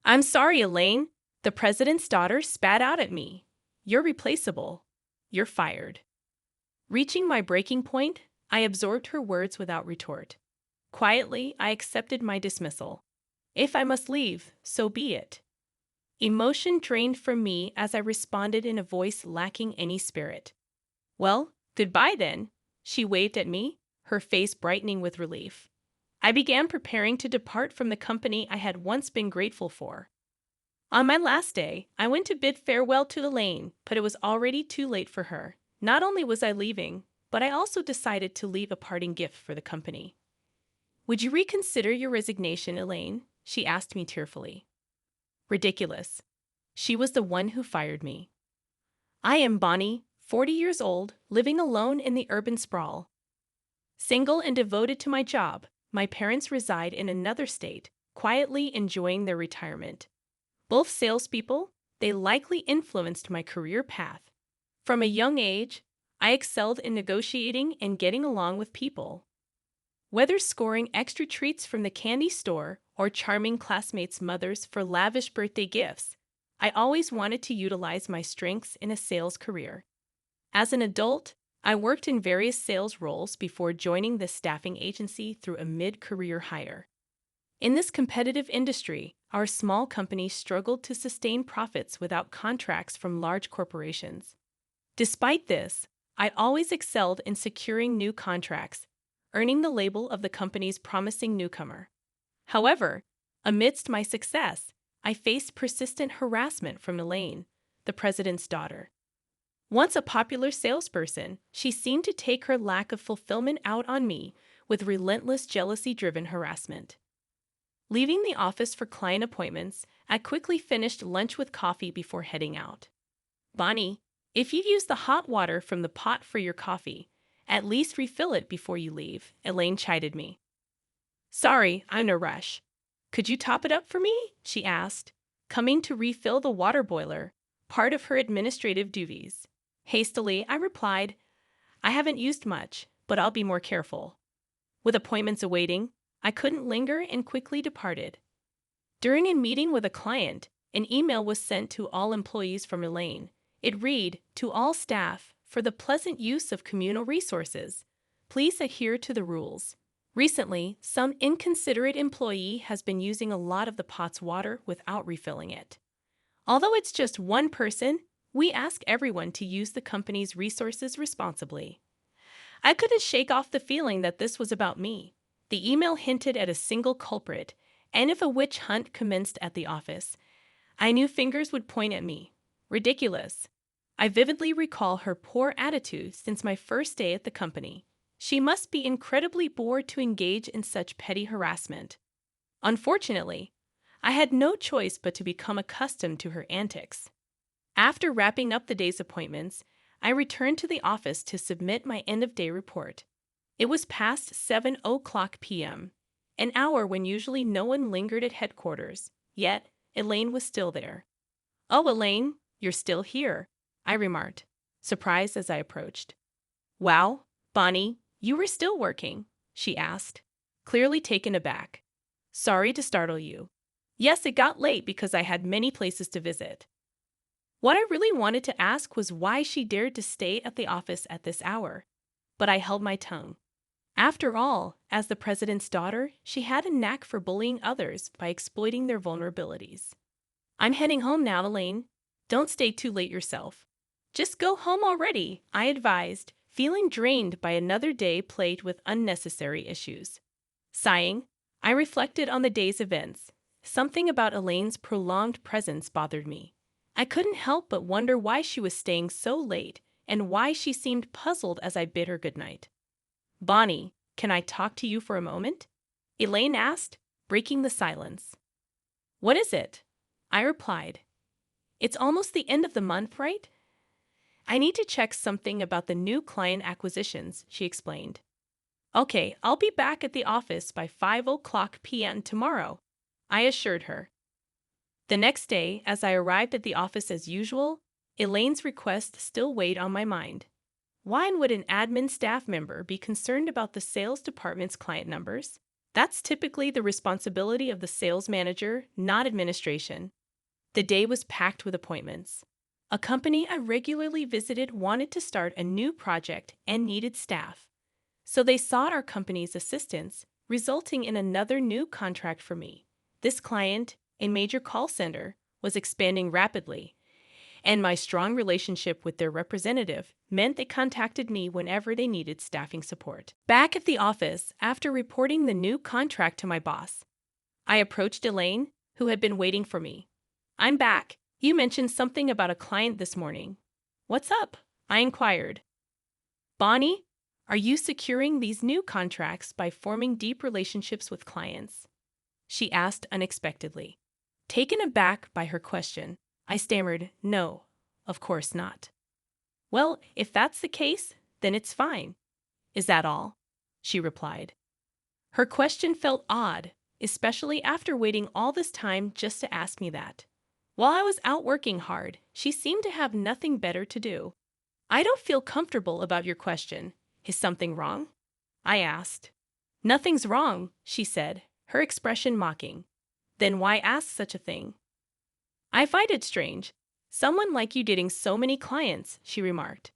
I'm sorry, Elaine. The president's daughter spat out at me. You're replaceable. You're fired. Reaching my breaking point, I absorbed her words without retort. Quietly, I accepted my dismissal. If I must leave, so be it. Emotion drained from me as I responded in a voice lacking any spirit. Well, goodbye then. She waved at me, her face brightening with relief. I began preparing to depart from the company I had once been grateful for. On my last day, I went to bid farewell to Elaine, but it was already too late for her. Not only was I leaving, but I also decided to leave a parting gift for the company. Would you reconsider your resignation, Elaine? She asked me tearfully. Ridiculous. She was the one who fired me. I am Bonnie, 40 years old, living alone in the urban sprawl. Single and devoted to my job, my parents reside in another state, quietly enjoying their retirement. Both salespeople, they likely influenced my career path. From a young age, I excelled in negotiating and getting along with people. Whether scoring extra treats from the candy store or charming classmates' mothers for lavish birthday gifts, I always wanted to utilize my strengths in a sales career. As an adult, I worked in various sales roles before joining the staffing agency through a mid-career hire. In this competitive industry, our small companies struggled to sustain profits without contracts from large corporations. Despite this, I always excelled in securing new contracts, earning the label of the company's promising newcomer. However, amidst my success, I faced persistent harassment from Elaine, the president's daughter. Once a popular salesperson, she seemed to take her lack of fulfillment out on me with relentless jealousy-driven harassment. Leaving the office for client appointments, I quickly finished lunch with coffee before heading out. Bonnie, if you use the hot water from the pot for your coffee, at least refill it before you leave, Elaine chided me. Sorry, I'm in a rush. Could you top it up for me? She asked, coming to refill the water boiler, part of her administrative duties. Hastily, I replied, I haven't used much, but I'll be more careful. With appointments awaiting, I couldn't linger and quickly departed. During a meeting with a client, an email was sent to all employees from Elaine. It read, to all staff, for the pleasant use of communal resources, please adhere to the rules. Recently, some inconsiderate employee has been using a lot of the pot's water without refilling it. Although it's just one person, we ask everyone to use the company's resources responsibly. I couldn't shake off the feeling that this was about me. The email hinted at a single culprit, and if a witch hunt commenced at the office, I knew fingers would point at me. Ridiculous. I vividly recall her poor attitude since my first day at the company. She must be incredibly bored to engage in such petty harassment. Unfortunately, I had no choice but to become accustomed to her antics. After wrapping up the day's appointments, I returned to the office to submit my end-of-day report. It was past 7:00 p.m., an hour when usually no one lingered at headquarters, yet Elaine was still there. Oh, Elaine, you're still here, I remarked, surprised as I approached. Wow, Bonnie, you were still working, she asked, clearly taken aback. Sorry to startle you. Yes, it got late because I had many places to visit. What I really wanted to ask was why she dared to stay at the office at this hour, but I held my tongue. After all, as the president's daughter, she had a knack for bullying others by exploiting their vulnerabilities. I'm heading home now, Elaine. Don't stay too late yourself. Just go home already, I advised, feeling drained by another day plagued with unnecessary issues. Sighing, I reflected on the day's events. Something about Elaine's prolonged presence bothered me. I couldn't help but wonder why she was staying so late and why she seemed puzzled as I bid her goodnight. Bonnie, can I talk to you for a moment? Elaine asked, breaking the silence. What is it? I replied. It's almost the end of the month, right? I need to check something about the new client acquisitions, she explained. Okay, I'll be back at the office by 5:00 p.m. tomorrow, I assured her. The next day, as I arrived at the office as usual, Elaine's request still weighed on my mind. Why would an admin staff member be concerned about the sales department's client numbers? That's typically the responsibility of the sales manager, not administration. The day was packed with appointments. A company I regularly visited wanted to start a new project and needed staff. So they sought our company's assistance, resulting in another new contract for me. This client, a major call center, was expanding rapidly, and my strong relationship with their representative meant they contacted me whenever they needed staffing support. Back at the office, after reporting the new contract to my boss, I approached Elaine, who had been waiting for me. "I'm back. You mentioned something about a client this morning. What's up?" I inquired. "Bonnie, are you securing these new contracts by forming deep relationships with clients?" she asked unexpectedly. Taken aback by her question, I stammered, "No, of course not." "Well, if that's the case, then it's fine. Is that all?" she replied. Her question felt odd, especially after waiting all this time just to ask me that. While I was out working hard, she seemed to have nothing better to do. "I don't feel comfortable about your question. Is something wrong?" I asked. "Nothing's wrong," she said, her expression mocking. "Then why ask such a thing?" "I find it strange. Someone like you dating so many clients," she remarked.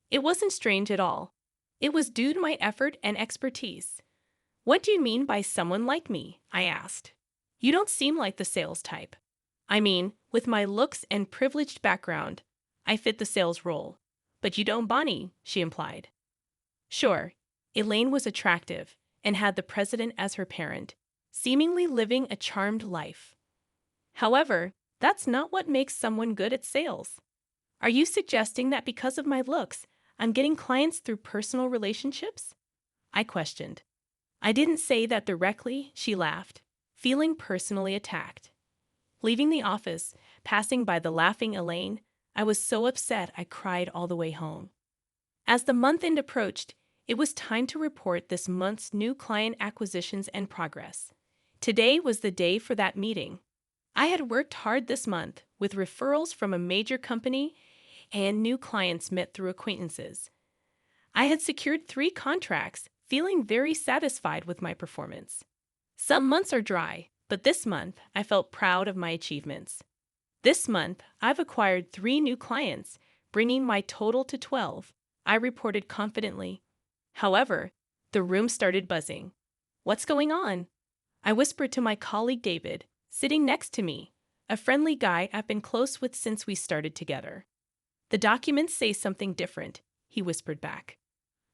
It wasn't strange at all. It was due to my effort and expertise. "What do you mean by someone like me?" I asked. "You don't seem like the sales type." "I mean, with my looks and privileged background, I fit the sales role. But you don't, Bonnie," she implied. Sure, Elaine was attractive and had the president as her parent, seemingly living a charmed life. However, that's not what makes someone good at sales. "Are you suggesting that because of my looks, I'm getting clients through personal relationships?" I questioned. "I didn't say that directly," she laughed, feeling personally attacked. Leaving the office, passing by the laughing Elaine, I was so upset I cried all the way home. As the month end approached, it was time to report this month's new client acquisitions and progress. Today was the day for that meeting. I had worked hard this month with referrals from a major company and new clients met through acquaintances. I had secured 3 contracts, feeling very satisfied with my performance. Some months are dry, but this month I felt proud of my achievements. This month, I've acquired 3 new clients, bringing my total to 12, I reported confidently. However, the room started buzzing. "What's going on?" I whispered to my colleague David, sitting next to me, a friendly guy I've been close with since we started together. "The documents say something different," he whispered back.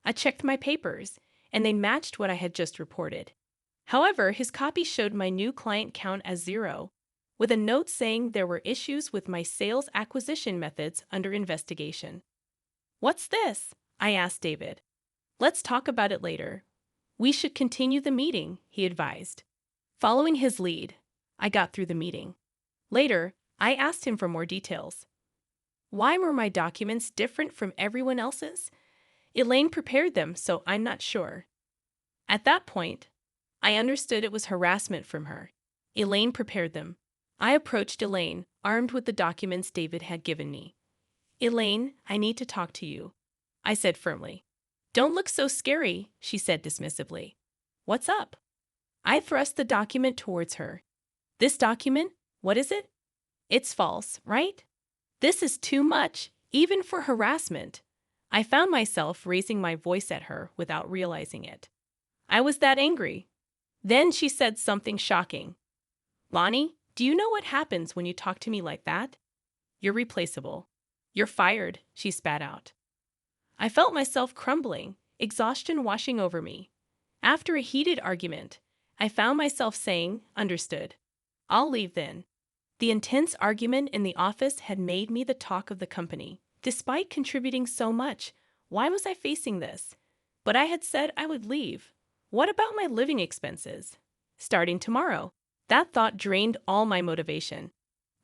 I checked my papers, and they matched what I had just reported. However, his copy showed my new client count as 0, with a note saying there were issues with my sales acquisition methods under investigation. "What's this?" I asked David. "Let's talk about it later." "We should continue the meeting," he advised. Following his lead, I got through the meeting. Later, I asked him for more details. Why were my documents different from everyone else's? Elaine prepared them, so I'm not sure. At that point, I understood it was harassment from her. Elaine prepared them. I approached Elaine, armed with the documents David had given me. "Elaine, I need to talk to you," I said firmly. "Don't look so scary," she said dismissively. "What's up?" I thrust the document towards her. "This document? What is it?" "It's false, right? This is too much, even for harassment." I found myself raising my voice at her without realizing it. I was that angry. Then she said something shocking. "Lonnie, do you know what happens when you talk to me like that? You're replaceable. You're fired," she spat out. I felt myself crumbling, exhaustion washing over me. After a heated argument, I found myself saying, "Understood. I'll leave then." The intense argument in the office had made me the talk of the company. Despite contributing so much, why was I facing this? But I had said I would leave. What about my living expenses? Starting tomorrow. That thought drained all my motivation.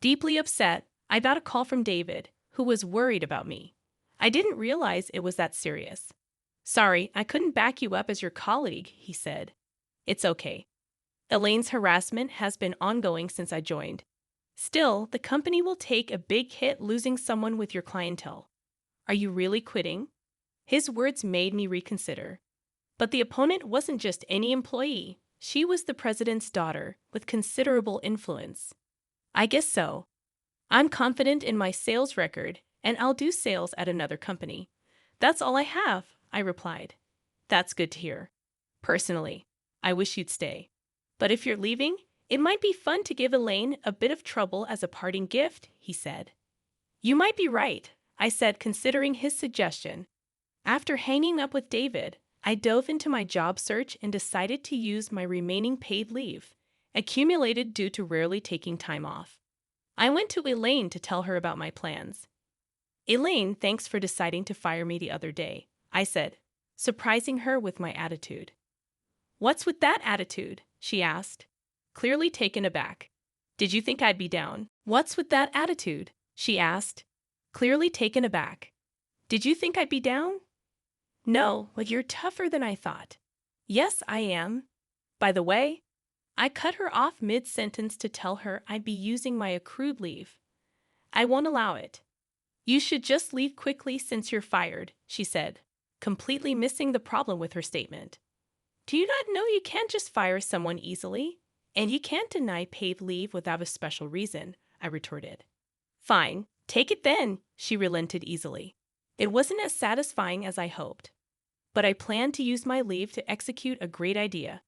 Deeply upset, I got a call from David, who was worried about me. I didn't realize it was that serious. "Sorry, I couldn't back you up as your colleague," he said. "It's okay. Elaine's harassment has been ongoing since I joined. Still, the company will take a big hit losing someone with your clientele. Are you really quitting?" His words made me reconsider. But the opponent wasn't just any employee. She was the president's daughter, with considerable influence. I guess so. I'm confident in my sales record, and I'll do sales at another company. That's all I have, I replied. That's good to hear. Personally, I wish you'd stay. But if you're leaving, it might be fun to give Elaine a bit of trouble as a parting gift, he said. You might be right, I said, considering his suggestion. After hanging up with David, I dove into my job search and decided to use my remaining paid leave, accumulated due to rarely taking time off. I went to Elaine to tell her about my plans. Elaine, thanks for deciding to fire me the other day, I said, surprising her with my attitude. What's with that attitude? She asked, clearly taken aback. Did you think I'd be down? What's with that attitude? She asked, clearly taken aback. Did you think I'd be down? No, but you're tougher than I thought. Yes, I am. By the way, I cut her off mid-sentence to tell her I'd be using my accrued leave. I won't allow it. You should just leave quickly since you're fired, she said, completely missing the problem with her statement. Do you not know you can't just fire someone easily? And you can't deny paid leave without a special reason, I retorted. Fine, take it then, she relented easily. It wasn't as satisfying as I hoped. But I planned to use my leave to execute a great idea.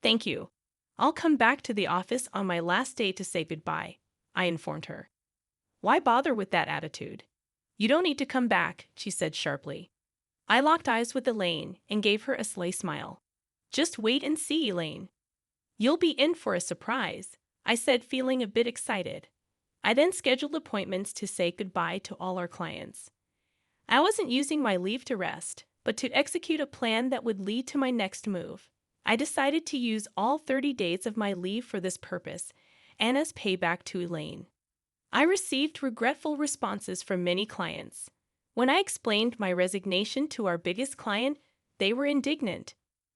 Thank you. I'll come back to the office on my last day to say goodbye, I informed her. Why bother with that attitude? You don't need to come back, she said sharply. I locked eyes with Elaine and gave her a sly smile. Just wait and see, Elaine. You'll be in for a surprise, I said, feeling a bit excited. I then scheduled appointments to say goodbye to all our clients. I wasn't using my leave to rest, but to execute a plan that would lead to my next move. I decided to use all 30 days of my leave for this purpose and as payback to Elaine. I received regretful responses from many clients. When I explained my resignation to our biggest client, they were indignant.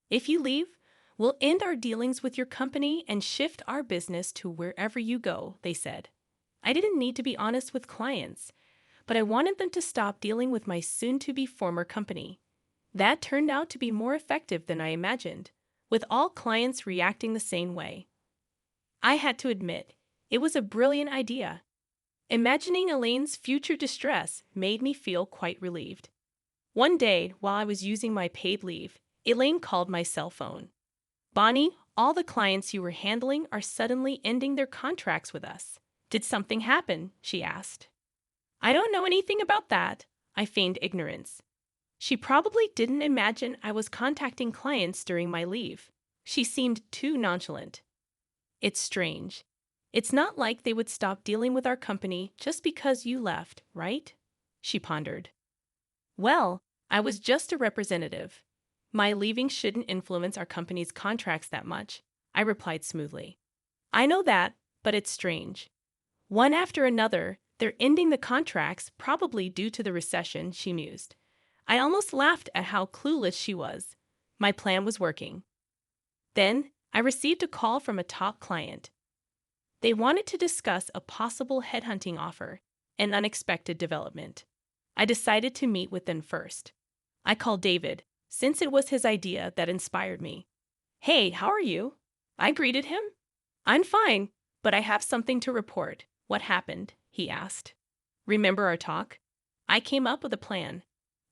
If you leave, we'll end our dealings with your company and shift our business to wherever you go, they said. I didn't need to be honest with clients, but I wanted them to stop dealing with my soon-to-be former company. That turned out to be more effective than I imagined, with all clients reacting the same way. I had to admit, it was a brilliant idea. Imagining Elaine's future distress made me feel quite relieved. One day, while I was using my paid leave, Elaine called my cell phone. Bonnie, all the clients you were handling are suddenly ending their contracts with us. Did something happen? She asked. I don't know anything about that, I feigned ignorance. She probably didn't imagine I was contacting clients during my leave. She seemed too nonchalant. It's strange. It's not like they would stop dealing with our company just because you left, right? She pondered. Well, I was just a representative. My leaving shouldn't influence our company's contracts that much, I replied smoothly. I know that, but it's strange. One after another, they're ending the contracts, probably due to the recession, she mused. I almost laughed at how clueless she was. My plan was working. Then, I received a call from a top client. They wanted to discuss a possible headhunting offer, an unexpected development. I decided to meet with them first. I called David, since it was his idea that inspired me. Hey, how are you? I greeted him. I'm fine, but I have something to report. What happened? He asked. Remember our talk? I came up with a plan.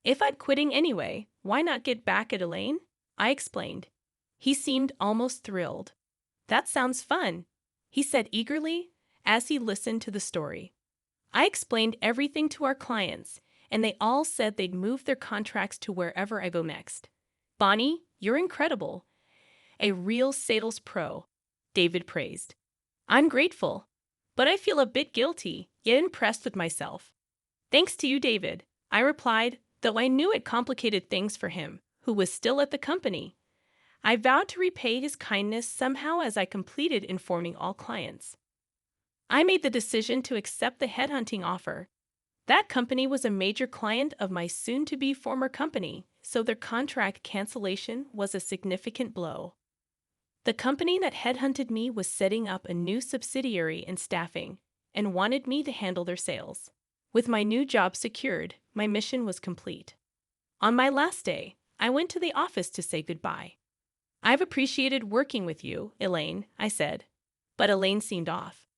If I'd quitting anyway, why not get back at Elaine? I explained. He seemed almost thrilled. That sounds fun, he said eagerly as he listened to the story. I explained everything to our clients, and they all said they'd move their contracts to wherever I go next. Bonnie, you're incredible. A real sales pro, David praised. I'm grateful, but I feel a bit guilty, yet impressed with myself. Thanks to you, David, I replied, though I knew it complicated things for him, who was still at the company. I vowed to repay his kindness somehow as I completed informing all clients. I made the decision to accept the headhunting offer. That company was a major client of my soon-to-be former company, so their contract cancellation was a significant blow. The company that headhunted me was setting up a new subsidiary in staffing and wanted me to handle their sales. With my new job secured, my mission was complete. On my last day, I went to the office to say goodbye. I've appreciated working with you, Elaine, I said. But Elaine seemed off.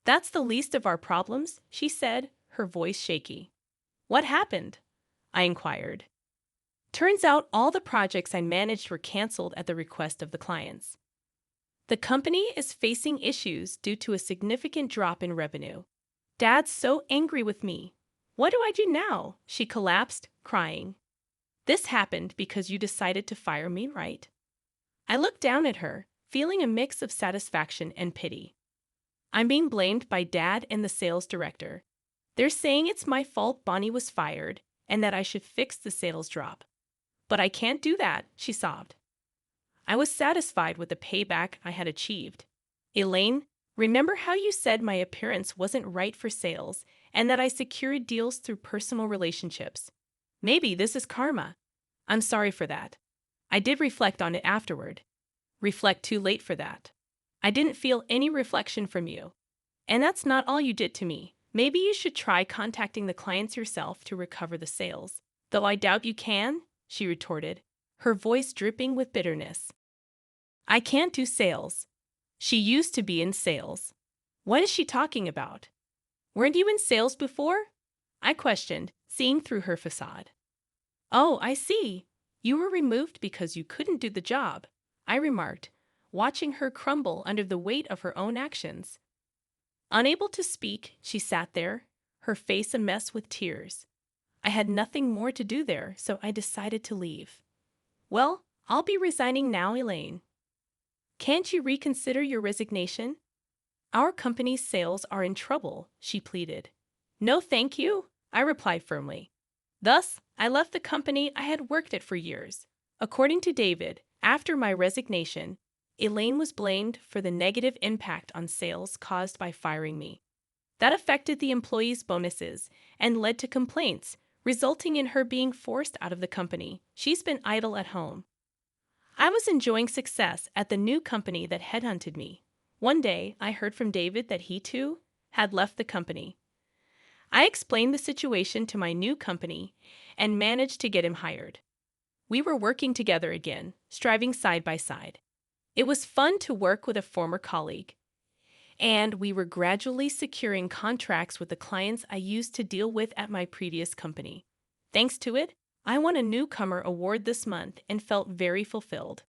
That's the least of our problems, she said, her voice shaky. What happened? I inquired. Turns out all the projects I managed were canceled at the request of the clients. The company is facing issues due to a significant drop in revenue. Dad's so angry with me. What do I do now? She collapsed, crying. This happened because you decided to fire me, right? I looked down at her, feeling a mix of satisfaction and pity. I'm being blamed by Dad and the sales director. They're saying it's my fault Bonnie was fired and that I should fix the sales drop. But I can't do that, she sobbed. I was satisfied with the payback I had achieved. Elaine, remember how you said my appearance wasn't right for sales and that I secured deals through personal relationships? Maybe this is karma. I'm sorry for that. I did reflect on it afterward. Reflect too late for that. I didn't feel any reflection from you. And that's not all you did to me. Maybe you should try contacting the clients yourself to recover the sales. Though I doubt you can, she retorted, her voice dripping with bitterness. I can't do sales. She used to be in sales. What is she talking about? Weren't you in sales before? I questioned, seeing through her facade. Oh, I see. You were removed because you couldn't do the job, I remarked, watching her crumble under the weight of her own actions. Unable to speak, she sat there, her face a mess with tears. I had nothing more to do there, so I decided to leave. Well, I'll be resigning now, Elaine. Can't you reconsider your resignation? Our company's sales are in trouble, she pleaded. No, thank you, I replied firmly. Thus, I left the company I had worked at for years. According to David, after my resignation, Elaine was blamed for the negative impact on sales caused by firing me. That affected the employees' bonuses and led to complaints, resulting in her being forced out of the company. She's been idle at home. I was enjoying success at the new company that headhunted me. One day, I heard from David that he, too, had left the company. I explained the situation to my new company and managed to get him hired. We were working together again, striving side by side. It was fun to work with a former colleague, and we were gradually securing contracts with the clients I used to deal with at my previous company. Thanks to it, I won a newcomer award this month and felt very fulfilled.